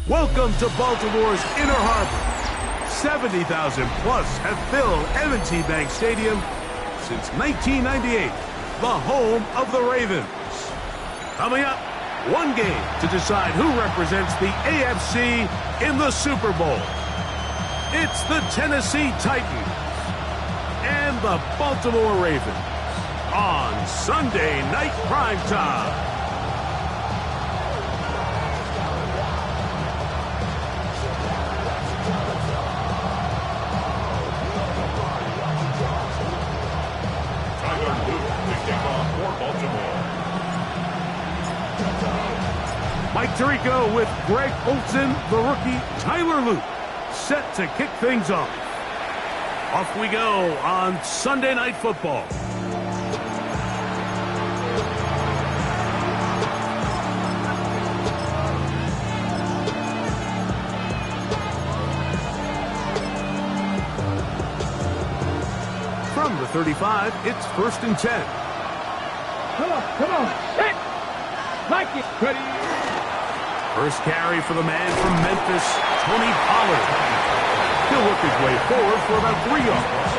Welcome to Baltimore's Inner Harbor. 70,000 plus have filled M&T Bank Stadium since 1998, the home of the Ravens. Coming up, one game to decide who represents the AFC in the Super Bowl. It's the Tennessee Titans and the Baltimore Ravens on Sunday Night Primetime. Mike Tirico with Greg Olsen, the rookie Tyler Luke, set to kick things off. Off we go on Sunday Night Football. From the 35, it's 1st and 10. Come on, hit! Mikey, ready? First carry for the man from Memphis, Tony Pollard. He'll work his way forward for about 3 yards.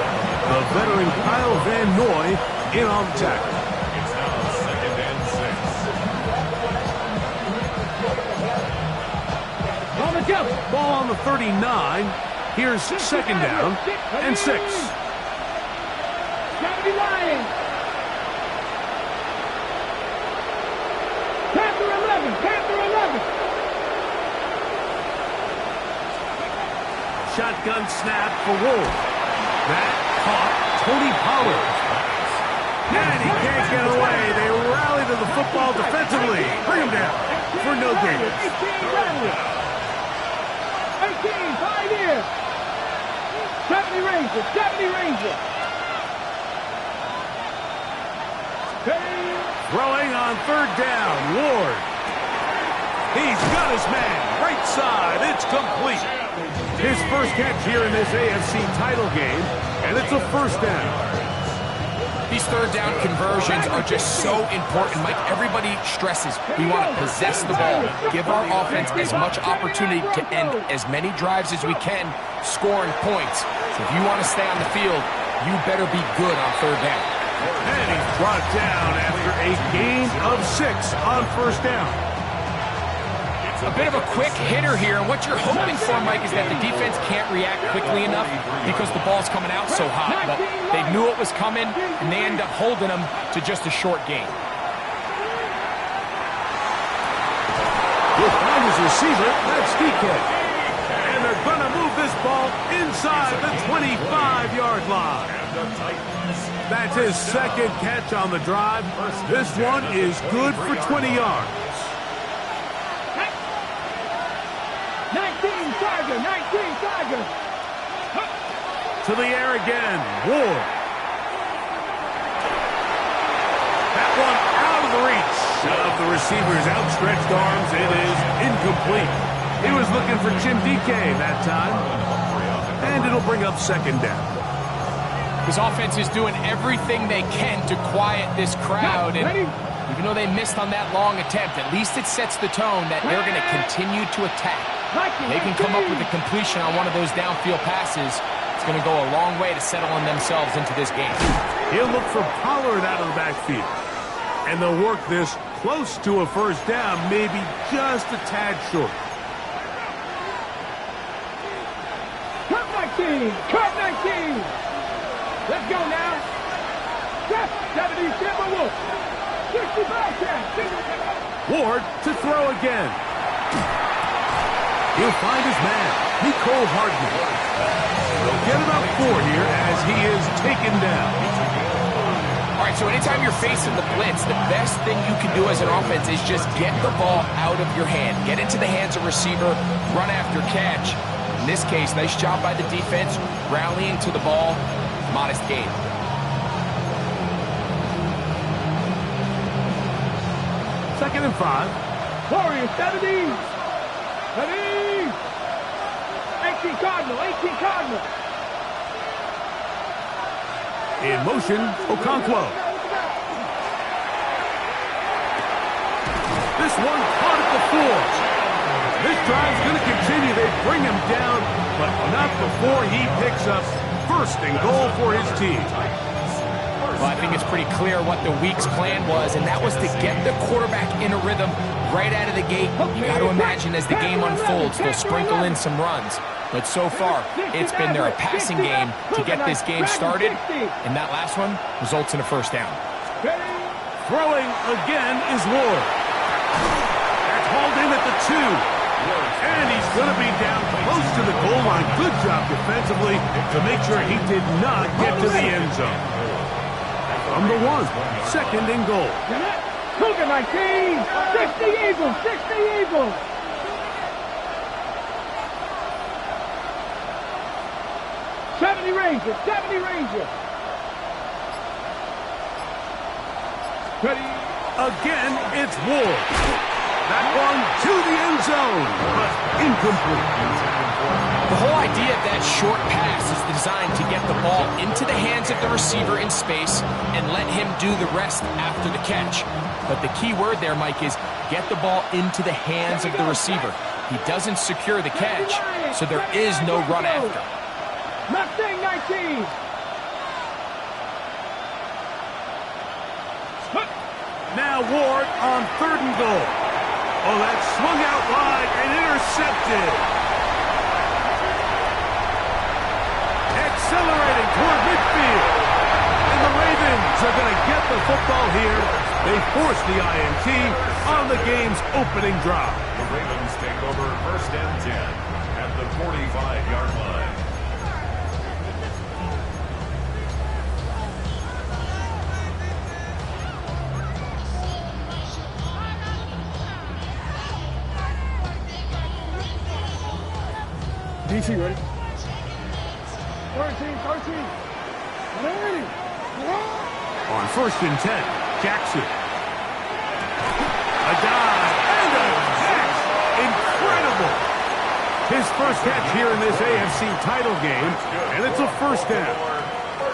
The veteran Kyle Van Noy in on the tackle. It's now 2nd and 6. On the jump. Ball on the 39. Here's 2nd down and 6. Gotta be lying. Panther 11. Shotgun snap for Wolf. That caught Tony Pollard. And he can't get away. They rally to the football defensively. Bring him down for no gain. 18, 5 years. 70 Ranger. Throwing on 3rd down, Ward. He's got his man. Right side. It's complete. His first catch here in this AFC title game, and it's a 1st down. These 3rd down conversions are just so important. Mike, everybody stresses we want to possess the ball, give our offense as much opportunity to end as many drives as we can, scoring points. So if you want to stay on the field, you better be good on 3rd down. And he's brought down after a gain of 6 on 1st down. A bit of a quick hitter here. What you're hoping for, Mike, is that the defense can't react quickly enough because the ball's coming out so hot. But they knew it was coming, and they end up holding them to just a short gain. He'll find his receiver. That's DK. And they're going to move this ball inside the 25-yard line. That's his 2nd catch on the drive. This one is good for 20 yards. 19 Tiger. To the air again, Ward. That one out of the reach of the receiver's outstretched arms. It is incomplete. He was looking for Jim DK that time. And it'll bring up 2nd down. This offense is doing everything they can to quiet this crowd. And even though they missed on that long attempt, at least it sets the tone that they're going to continue to attack. They can come up with a completion on one of those downfield passes. It's going to go a long way to settling themselves into this game. He'll look for Pollard out of the backfield. And they'll work this close to a 1st down, maybe just a tad short. Cut 19. Let's go now. 70 Timberwolves. 65 Ward to throw again. He'll find his man, Nicole Hardman. They'll get about 4 here as he is taken down. All right, so anytime you're facing the blitz, the best thing you can do as an offense is just get the ball out of your hand. Get into the hands of receiver, run after catch. In this case, nice job by the defense, rallying to the ball, modest gain. Second and 5. Warriors, 70. 70. 18 Cardinal, 18 Cardinal. In motion, Okonkwo. This one caught at the 4. This drive's going to continue. They bring him down, but not before he picks up first and goal for his team. Well, I think it's pretty clear what the week's plan was, and that was to get the quarterback in a rhythm right out of the gate. You got to imagine as the game unfolds, they'll sprinkle in some runs. But so far, it's been their passing game to get this game started, and that last one results in a first down. Throwing again is Ward. That's hauled in at the 2. And he's going to be down close to the goal line. Good job defensively to make sure he did not get to the end zone. From the 1, second and goal. Cougar 19, 60 Eagles, 60 Eagles. Rangers, 70 Rangers. Ready? Again, it's Ward. That one to the end zone, but incomplete. The whole idea of that short pass is designed to get the ball into the hands of the receiver in space and let him do the rest after the catch. But the key word there, Mike, is get the ball into the hands of the receiver. He doesn't secure the catch, so there is no run after. Mustang 19. Now Ward on third and goal. Oh, that swung out wide and intercepted. Accelerating toward midfield. And the Ravens are going to get the football here. They force the INT on the game's opening drive. The Ravens take over first and 10 at the 45-yard line. DC ready? 13, 13. Ready. On first and 10, Jackson. A dive and a catch. Incredible. His first catch here in this AFC title game, and it's a first down.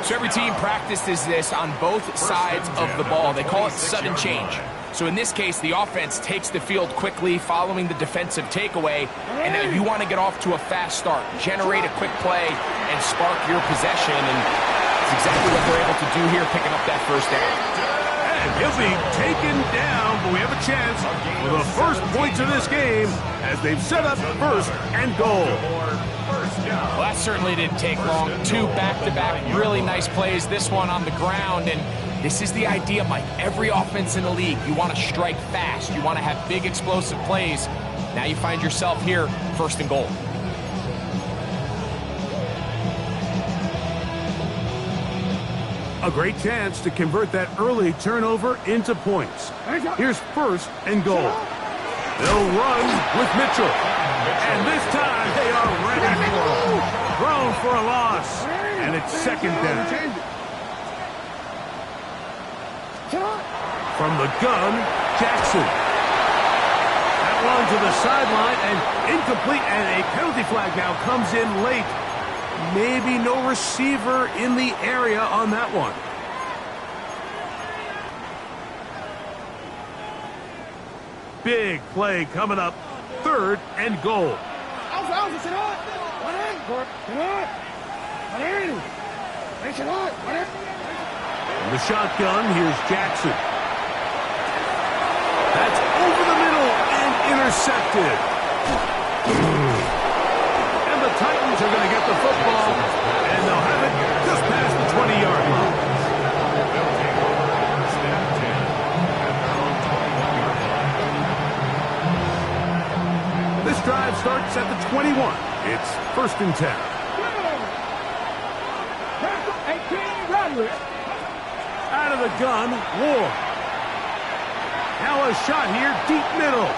So every team practices this on both sides of the ball. They call it sudden change. So in this case, the offense takes the field quickly following the defensive takeaway, and now you want to get off to a fast start, generate a quick play, and spark your possession, and that's exactly what they're able to do here, picking up that first down. And he'll be taken down, but we have a chance for the first points of this game as they've set up first and goal. Well, that certainly didn't take long. 2 back-to-back really nice plays, this one on the ground, and this is the idea, Mike. Every offense in the league, you want to strike fast. You want to have big, explosive plays. Now you find yourself here, first and goal. A great chance to convert that early turnover into points. Here's first and goal. They'll run with Mitchell. And this time they are ready for him. Thrown for a loss. And it's second down. From the gun, Jackson. That one to the sideline and incomplete, and a penalty flag now comes in late. Maybe no receiver in the area on that one. Big play coming up, third and goal. From the shotgun, here's Jackson. That's over the middle and intercepted. And the Titans are going to get the football, and they'll have it just past the 20-yard line. This drive starts at the 21. It's first and 10. Out of the gun, Ward. Now a shot here, deep middle.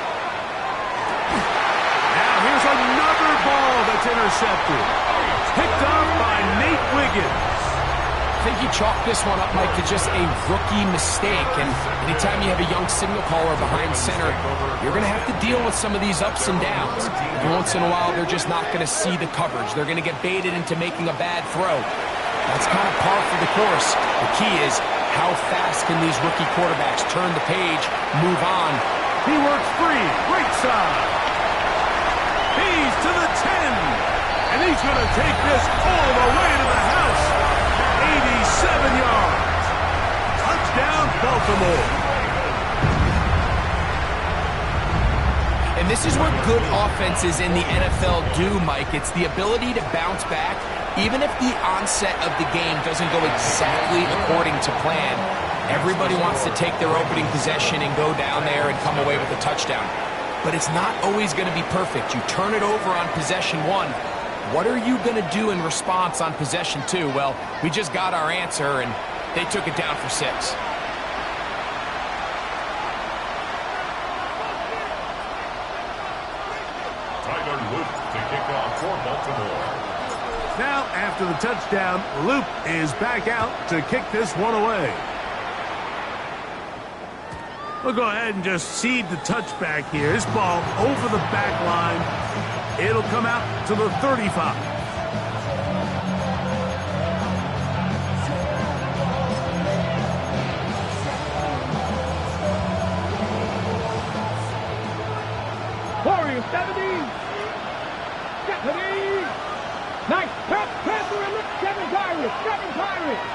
Now here's another ball that's intercepted. Picked off by Nate Wiggins. I think you chalk this one up, Mike, to just a rookie mistake. And anytime you have a young signal caller behind center, you're going to have to deal with some of these ups and downs. Every once in a while, they're just not going to see the coverage. They're going to get baited into making a bad throw. That's kind of par for the course. The key is how fast can these rookie quarterbacks turn the page, move on. He works free, right side. He's to the 10. And he's going to take this all the way to the house. 87 yards. Touchdown, Baltimore. And this is what good offenses in the NFL do, Mike. It's the ability to bounce back, even if the onset of the game doesn't go exactly according to plan. Everybody wants to take their opening possession and go down there and come away with a touchdown. But it's not always going to be perfect. You turn it over on possession 1. What are you going to do in response on possession 2? Well, we just got our answer, and they took it down for 6. To kick off for Baltimore. Now, after the touchdown, Luke is back out to kick this one away. We'll go ahead and just cede the touchback here. This ball over the back line. It'll come out to the 35. Warriors 70. Nice. Seven Pirates.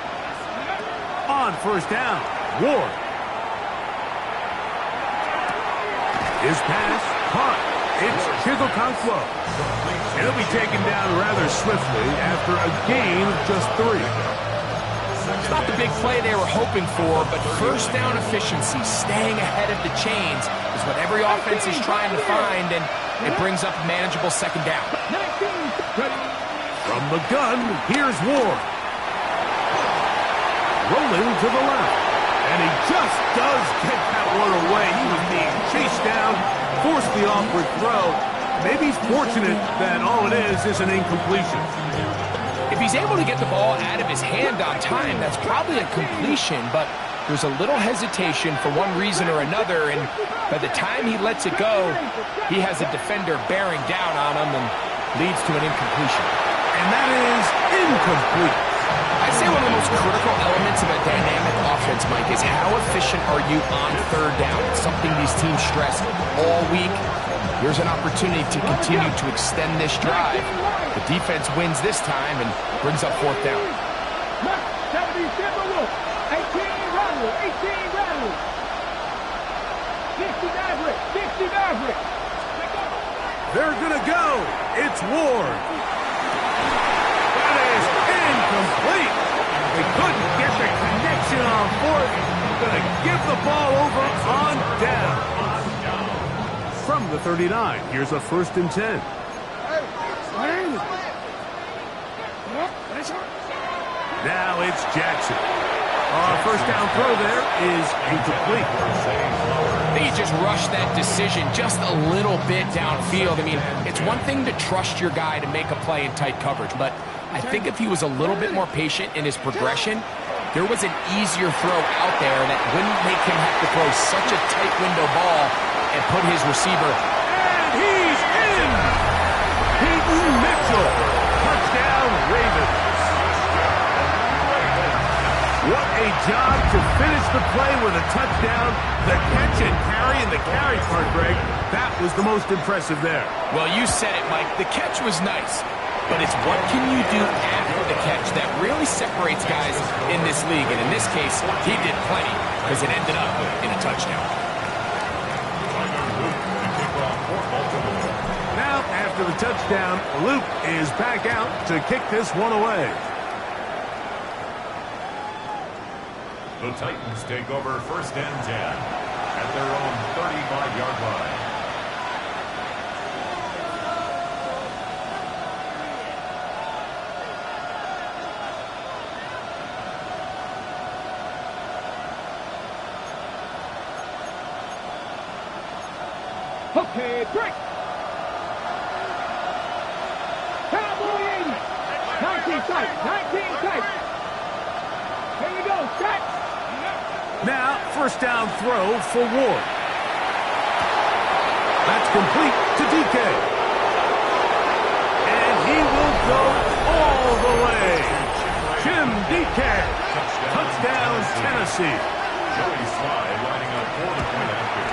On first down, Ward. His pass, caught. It's Chigokankwo. He'll be taken down rather swiftly after a gain of just 3. It's not the big play they were hoping for, but first down efficiency, staying ahead of the chains, is what every offense is trying to find, and it brings up a manageable second down. From the gun, here's Ward. Rolling to the left. And he just does get that one away. He was being chased down, forced the awkward throw. Maybe he's fortunate that all it is an incompletion. If he's able to get the ball out of his hand on time, that's probably a completion, but there's a little hesitation for one reason or another, and by the time he lets it go, he has a defender bearing down on him and leads to an incompletion. And that is incomplete. I'd say one of the most critical elements of a dynamic offense, Mike, is how efficient are you on third down? It's something these teams stress all week. Here's an opportunity to continue to extend this drive. The defense wins this time and brings up fourth down. 18 rattle. 60 Maverick. They're going to go. It's Ward. That is incomplete. They couldn't get the connection on fourth. Going to give the ball over on down. From the 39, here's a 1st and 10. Now it's Jackson. First down throw there is incomplete. I think he just rushed that decision just a little bit downfield. I mean, it's one thing to trust your guy to make a play in tight coverage, but I think if he was a little bit more patient in his progression, there was an easier throw out there that wouldn't make him have to throw such a tight window ball and put his receiver. And he's in! Peyton Mitchell. Touchdown, Ravens. What a job to finish the play with a touchdown. The catch and carry, and the carry part, Greg, that was the most impressive there. Well, you said it, Mike. The catch was nice, but it's what can you do after the catch that really separates guys in this league. And in this case, he did plenty because it ended up in a touchdown. Now, after the touchdown, Luke is back out to kick this one away. The Titans take over 1st and 10 at their own 35-yard line. Okay, break. Cowboy 80. 19 tight. 19 tight. Here we go. Set. Now, first down throw for Ward. That's complete to DK. And he will go all the way. Jim DK. Touchdown, Tennessee. Joey Sly lining up for the point after.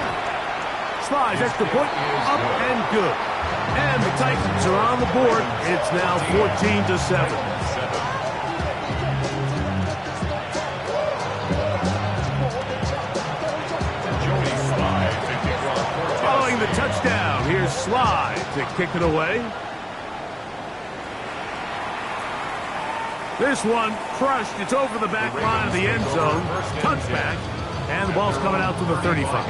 Sly's extra point up and good. And the Titans are on the board. It's now 14-7. Following the touchdown, here's Sly to kick it away. This one crushed. It's over the back line of the end zone. Touchback. And the ball's coming out to the 35.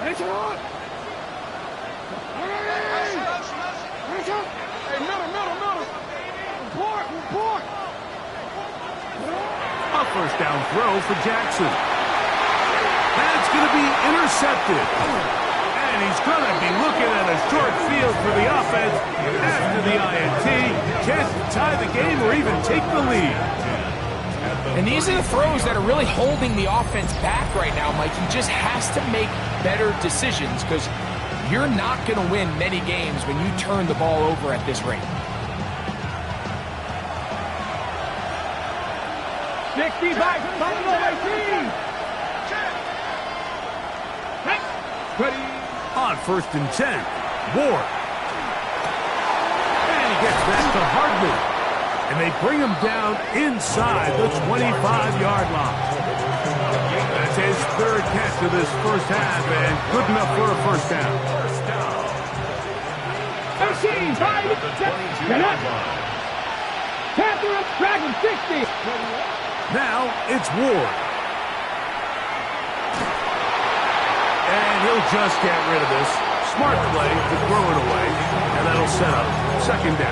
It's on. Hey, middle. Report. A first down throw for Jackson. That's going to be intercepted. And he's going to be looking at a short field for the offense after the INT. Can't tie the game or even take the lead. And these are the throws that are really holding the offense back right now, Mike. He just has to make better decisions because you're not going to win many games when you turn the ball over at this rate. 65, Buffalo 18. Ready. On 1st and 10, Ward. And he gets that to Hardman. And they bring him down inside the 25-yard line. That's his third catch of this first half and good enough for a first down. 13, 5, get up. Panther up, Dragon 60. Now it's Ward. And he'll just get rid of this. Smart play to throw it away. And that'll set up second down.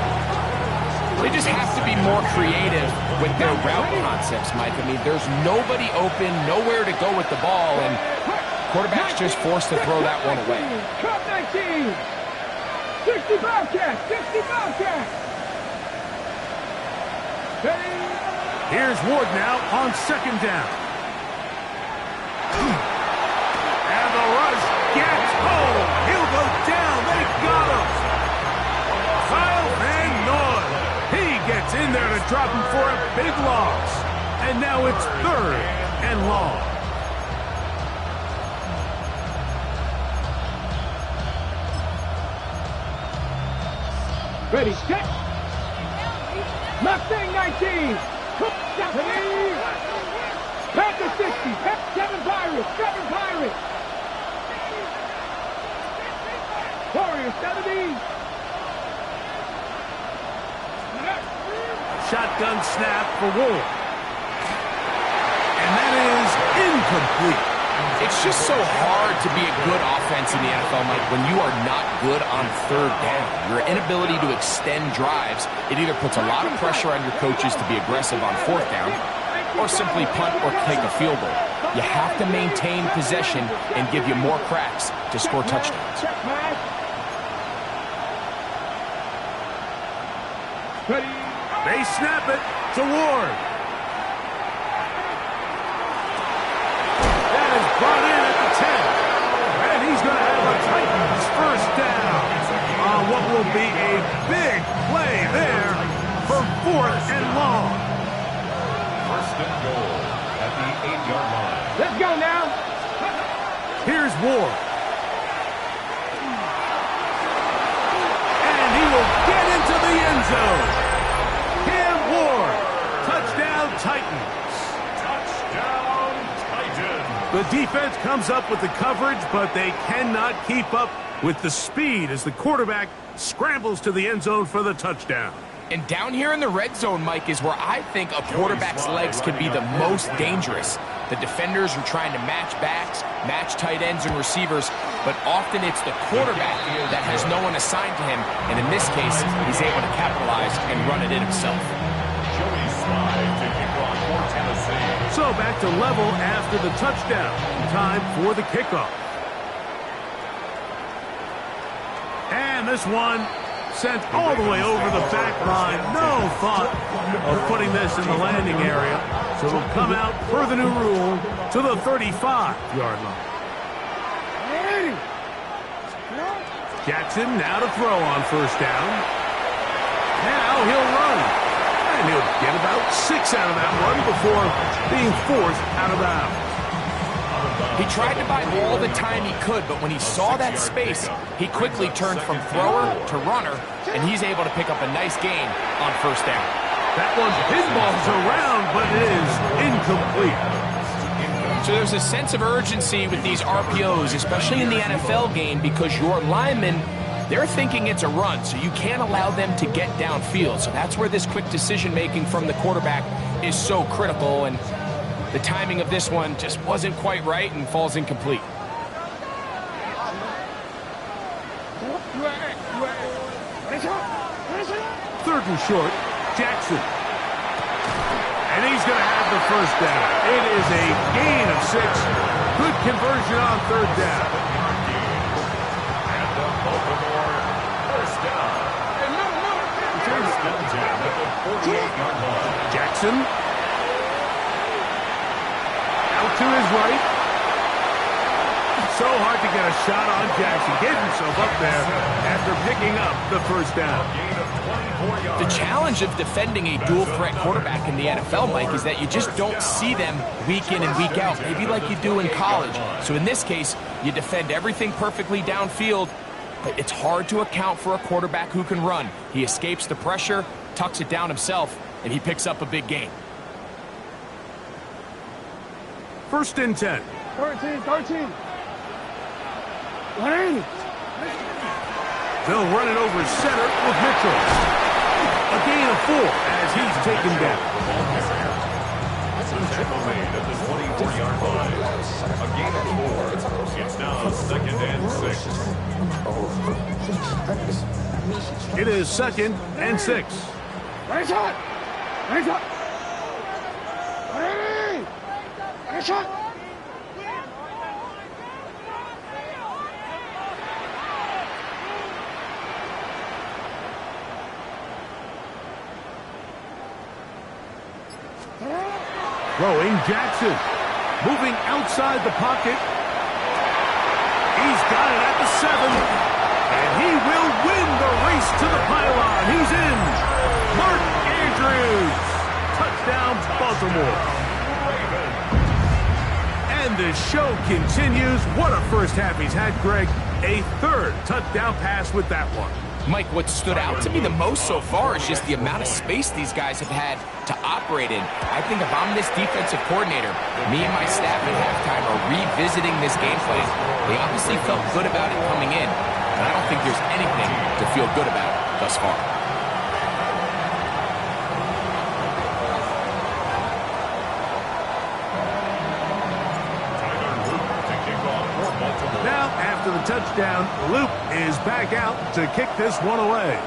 They just have to be more creative with their route concepts, Mike. I mean, there's nobody open, nowhere to go with the ball, and quarterback's just forced to throw that one away. Cut 19. 60 Bobcat. 60 Bobcat. Here's Ward now on second down. And the rush gets home. He'll go down. They got him. Kyle Van Noy. He gets in there to drop him for a big loss. And now it's third and long. Ready, set. Mustang 19. Panther 60. 7 Pirates. 7 Pirates. Warrior 70. Shotgun snap for Ward. And that is incomplete. It's just so hard to be a good offense in the NFL, Mike, when you are not good on third down. Your inability to extend drives, it either puts a lot of pressure on your coaches to be aggressive on fourth down or simply punt or take a field goal. You have to maintain possession and give you more cracks to score touchdowns. Ready. They snap it to Ward. That is brought in at the 10. And he's going to have the Titans first down on what will be a big play there for 4th and long. First and goal at the 8-yard line. Let's go now. Here's Ward. And he will get into the end zone. Cam Ward. Touchdown Titans. Touchdown, Titans. The defense comes up with the coverage, but they cannot keep up with the speed as the quarterback scrambles to the end zone for the touchdown. And down here in the red zone, Mike, is where I think a quarterback's legs can be the most dangerous. The defenders are trying to match backs, match tight ends and receivers, but often it's the quarterback that has no one assigned to him, and in this case, he's able to capitalize and run it in himself. Joey Sly to kick off for Tennessee. So back to level after the touchdown. Time for the kickoff. And this one sent all the way over the back line. No thought of putting this in the landing area. So it'll come out per the new rule to the 35-yard line. Jackson now to throw on first down. Now he'll run. And he'll get about 6 out of that run before being forced out of bounds. He tried to buy all the time he could, but when he saw that space, he quickly turned from thrower to runner, and he's able to pick up a nice gain on first down. That one pinballs around, but it is incomplete. So there's a sense of urgency with these RPOs, especially in the NFL game, because your linemen, they're thinking it's a run, so you can't allow them to get downfield. So that's where this quick decision-making from the quarterback is so critical, and the timing of this one just wasn't quite right and falls incomplete. Third and short, Jackson. And he's going to have the first down. It is a gain of 6. Good conversion on third down. And the Baltimore first down. First and 10 at the 48-yard line. Jackson. Out to his right. So hard to get a shot on Jackson. Getting himself up there after picking up the first down. Gain of 24 yards. The challenge of defending a dual-threat quarterback in the NFL, Mike, is that you just don't see them week in and week out, maybe like you do in college. So in this case, you defend everything perfectly downfield, but it's hard to account for a quarterback who can run. He escapes the pressure, tucks it down himself, and he picks up a big gain. First and 10. 13. They'll run it over center with Mitchell. A gain of 4 as he's taken down. The tackle made at the 24-yard line. A gain of 4. It's now second and 6. It is second and 6. Nice shot. Throwing Jackson. Moving outside the pocket. He's got it at the 7. And he will win the race to the pylon. He's in. Mark Andrews. Touchdown, Baltimore. And the show continues. What a first half he's had, Greg. A third touchdown pass with that one. Mike, what stood out to me the most so far is just the amount of space these guys have had to operate in. I think if I'm this defensive coordinator, me and my staff at halftime are revisiting this game plan. They obviously felt good about it coming in, but I don't think there's anything to feel good about thus far. Now, after the touchdown, Luke is back out to kick this one away.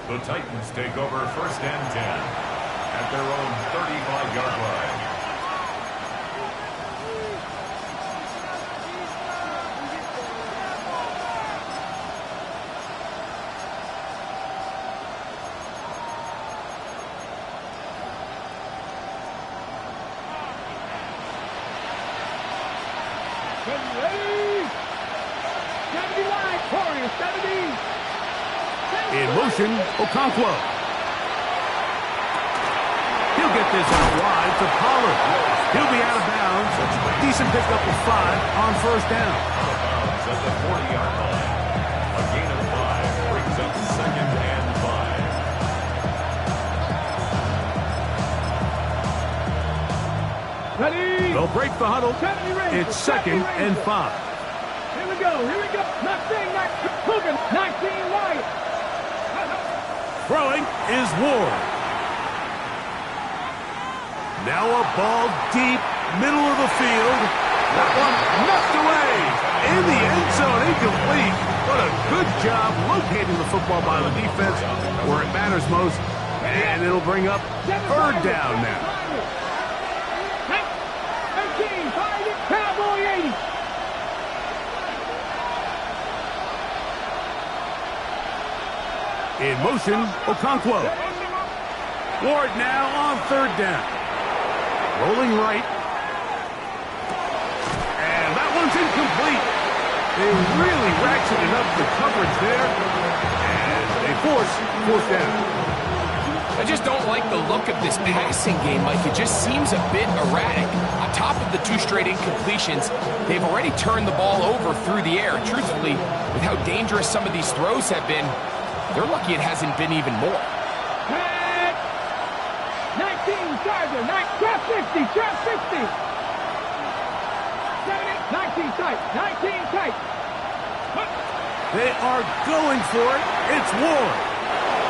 The Titans take over first and 10 at their own 35-yard line. In motion, Okonkwo. He'll get this out wide to Pollard. He'll be out of bounds. Decent pickup of 5 on first down. Out of bounds at the 40-yard line. A gain of 5 brings up second and 5. Ready. They'll break the huddle. It's second and 5. Here we go. Nothing right. Throwing is Ward. Now a ball deep, middle of the field. That one knocked away. In the end zone, incomplete. But a good good job locating the football by the defense where it matters most. And it'll bring up third down now. 19, Cowboy 80. In motion, Okonkwo. Ward now on third down. Rolling right. And that one's incomplete. They really ratcheted up the coverage there. And they force fourth down. I just don't like the look of this passing game, Mike. It just seems a bit erratic. On top of the 2 straight incompletions, they've already turned the ball over through the air. Truthfully, with how dangerous some of these throws have been, they're lucky it hasn't been even more. 19, Charger, trap 50, trap 50. 19 tight, 19 tight. They are going for it. It's Ward.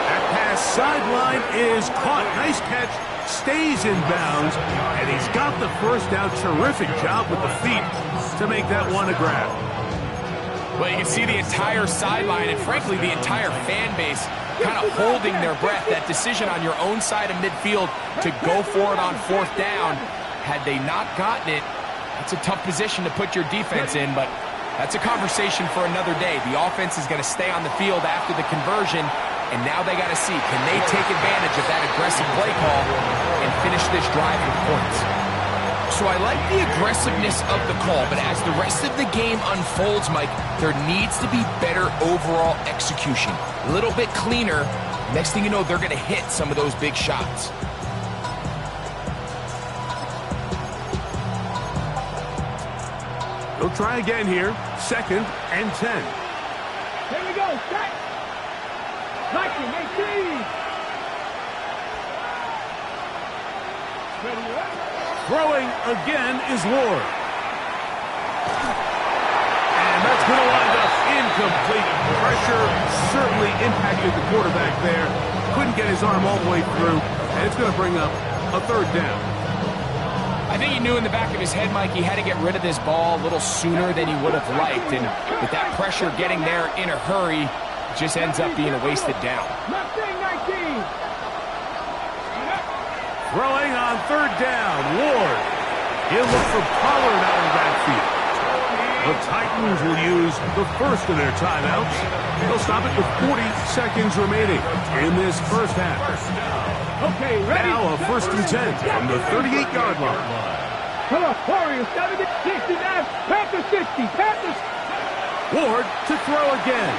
That pass sideline is caught. Nice catch. Stays in bounds. And he's got the first down. Terrific job with the feet to make that one a grab. Well, you can see the entire sideline and, frankly, the entire fan base kind of holding their breath. That decision on your own side of midfield to go for it on fourth down, had they not gotten it, it's a tough position to put your defense in, but that's a conversation for another day. The offense is going to stay on the field after the conversion, and now they got to see, can they take advantage of that aggressive play call and finish this drive with points? So I like the aggressiveness of the call, but as the rest of the game unfolds, Mike, there needs to be better overall execution. A little bit cleaner. Next thing you know, they're going to hit some of those big shots. They'll try again here. 2nd and 10. Here we go. Set. 19, 18. Throwing again is Ward. And that's going to wind up incomplete. Pressure certainly impacted the quarterback there. Couldn't get his arm all the way through. And it's going to bring up a third down. I think he knew in the back of his head, Mike, he had to get rid of this ball a little sooner than he would have liked. And with that pressure getting there in a hurry, it just ends up being a wasted down. Throwing on third down, Ward. He'll look for Pollard out in backfield. The Titans will use the first of their timeouts. They'll stop it with 40 seconds remaining in this first half. Okay, ready? Now a 1st and 10 from the 38-yard line. Come on, Warriors, 70, 69, Panthers 60, Panthers. Ward to throw again.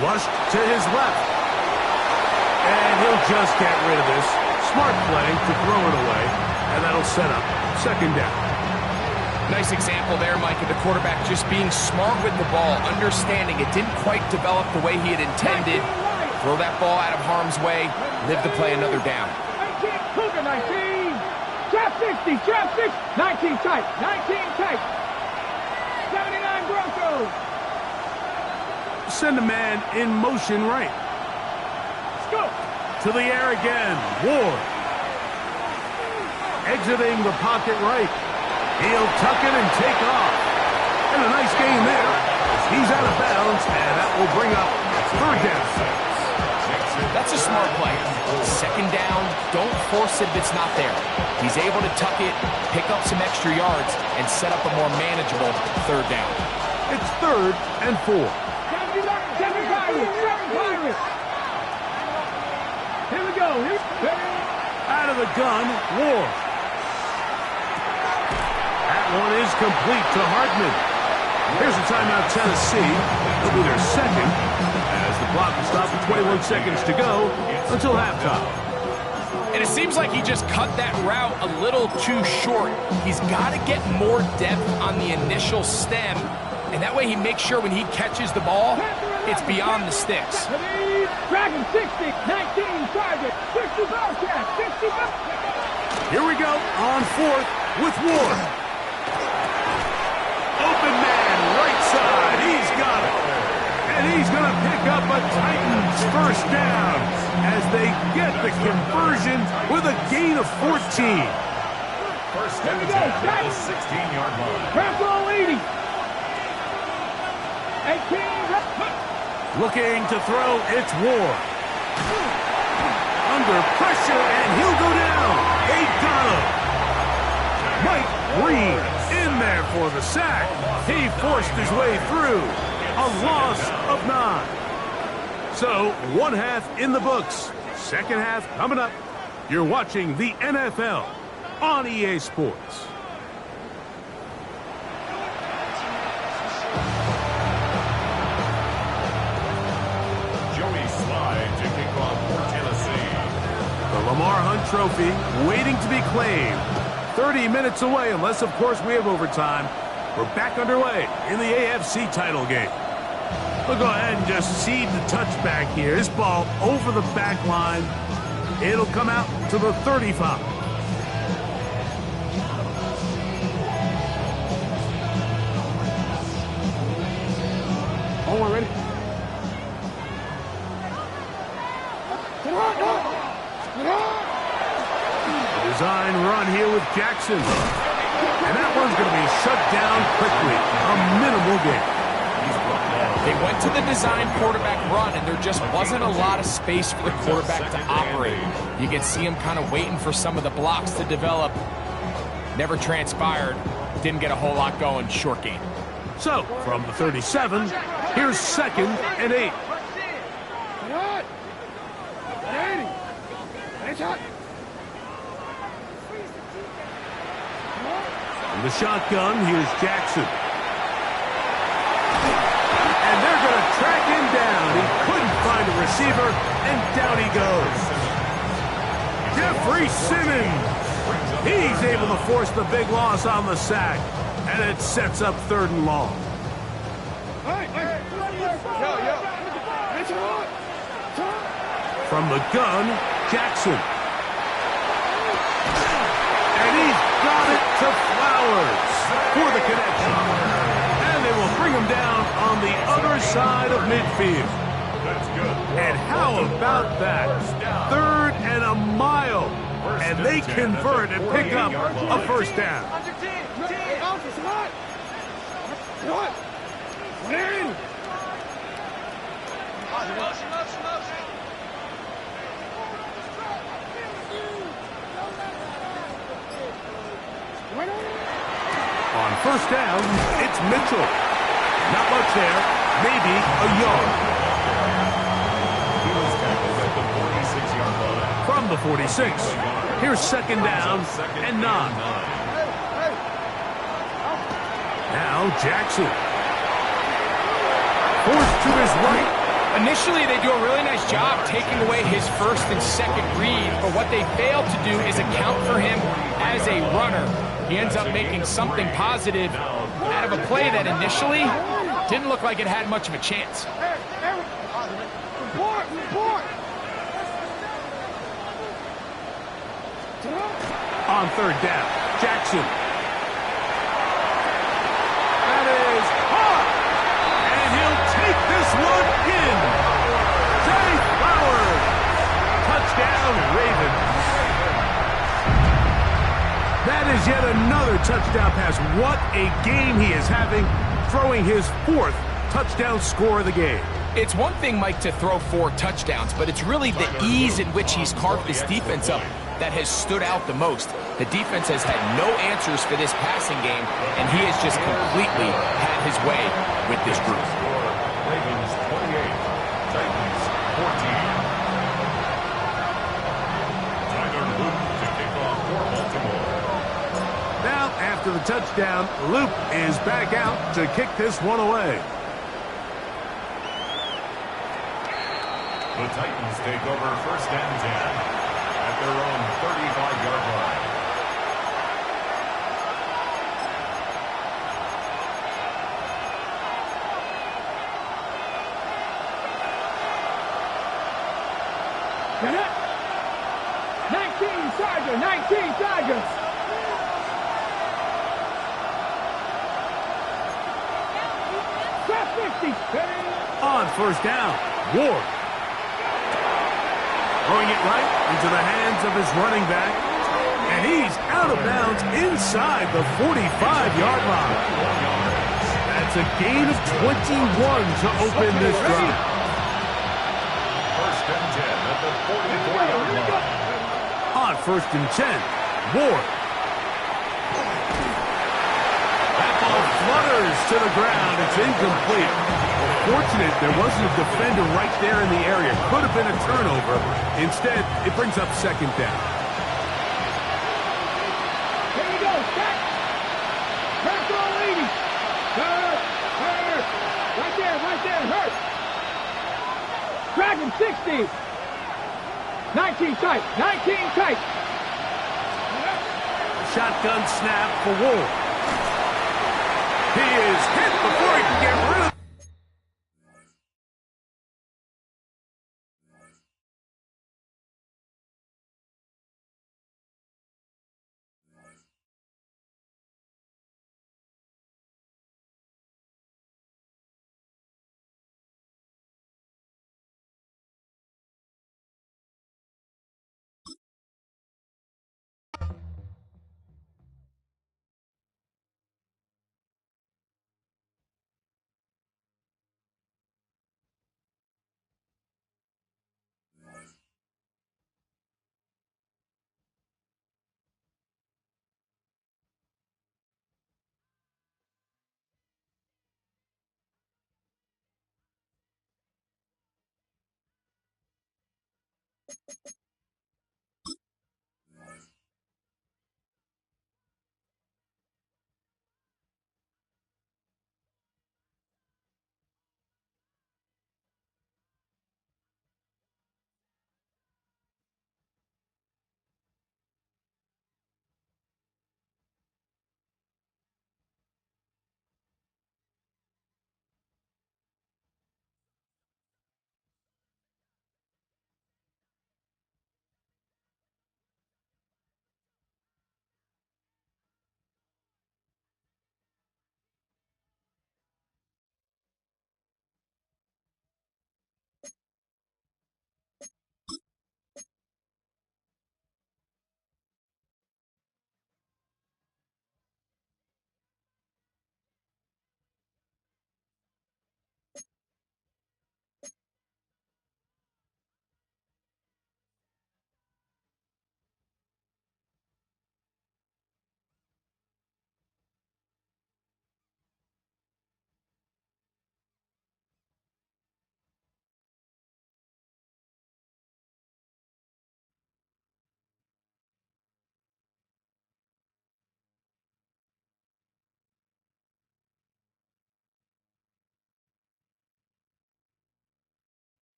Flushed to his left. And he'll just get rid of this. Smart play to throw it away. And that'll set up 2nd down. Nice example there, Mike, of the quarterback just being smart with the ball, understanding it didn't quite develop the way he had intended. Throw that ball out of harm's way, live to play another down. 19, 19, trap 60, trap 6, 19 tight, 19 tight. 79 Broncos. Send a man in motion right. Let's go. To the air again, Ward. Exiting the pocket right. He'll tuck it and take off. And a nice gain there. He's out of bounds, and that will bring up 3rd down. That's a smart play. 2nd down, don't force it if it's not there. He's able to tuck it, pick up some extra yards, and set up a more manageable 3rd down. It's 3rd and 4. Seven Pirates. Here we go. Out of the gun, Ward. That one is complete to Hartman. Here's a timeout, Tennessee. It'll be their 2nd as the clock will stop with 21 seconds to go until halftime. And it seems like he just cut that route a little too short. He's got to get more depth on the initial stem, and that way he makes sure when he catches the ball, it's beyond the sticks. Dragon 60, 19 target, 60 Bobcat, 60 Bobcat. Here we go on 4th with Ward. Open man, right side, he's got it. And he's going to pick up a Titans first down as they get the conversion with a gain of 14. First and 10 at the 16-yard line. Purple 80. Looking to throw, it's Ward. Under pressure, and he'll go down. They got him. Mike Green in there for the sack. He forced his way through. A loss of 9. So, one half in the books. Second half coming up. You're watching the NFL on EA Sports. Lamar Hunt Trophy waiting to be claimed. 30 minutes away, unless, of course, we have overtime. We're back underway in the AFC title game. We'll go ahead and just cede the touchback here. This ball over the back line. It'll come out to the 35. Oh, we're ready. Design run here with Jackson. And that one's going to be shut down quickly. A minimal gain. They went to the design quarterback run, and there just wasn't a lot of space for the quarterback to operate. You can see him kind of waiting for some of the blocks to develop. Never transpired. Didn't get a whole lot going. Short game. So, from the 37, here's 2nd and 8. In the shotgun, here's Jackson. And they're going to track him down. He couldn't find a receiver, and down he goes. Jeffrey Simmons. He's able to force the big loss on the sack, and it sets up 3rd and long. From the gun, Jackson. And he's got it to Flowers for the connection. And they will bring him down on the other side of midfield. And how about that? 3rd and a mile. And they convert and pick up a first down. On first down, it's Mitchell. Not much there, maybe a yard. He was tackled at the 46-yard line. From the 46, here's 2nd down and 9. Now Jackson. Forced to his right. Initially, they do a really nice job taking away his 1st and 2nd read, but what they fail to do is account for him as a runner. He ends up making something positive out of a play that initially didn't look like it had much of a chance. On 3rd down, Jackson. That is hot. And he'll take this one in. Zay Flowers. Touchdown, Ravens. That is yet another touchdown pass. What a game he is having, throwing his 4th touchdown score of the game. It's one thing, Mike, to throw 4 touchdowns, but it's really the ease in which he's carved this defense up that has stood out the most. The defense has had no answers for this passing game, and he has just completely had his way with this group. Ravens 28, Titans 14. Tyler Luke to kick off for Baltimore. Now, after the touchdown, Luke is back out to kick this one away. The Titans take over 1st and 10 at their own 35-yard line. Get it? 19 Chargers, 19 Chargers. On 1st down, Ward. Throwing it right into the hands of his running back. And he's out of bounds inside the 45-yard line. That It's a gain of 21 to open this drive. First and 10 at the 44-yard line. On first and 10, Ward. That ball flutters to the ground. It's incomplete. Well, fortunate there wasn't a defender right there in the area. Could have been a turnover. Instead, it brings up second down. Here we go, set. Hurt throw, 80. Hurt. Right there, hurt. Dragon 60. 19 tight. Shotgun snap for Ward. He is hit before he can get rid of it.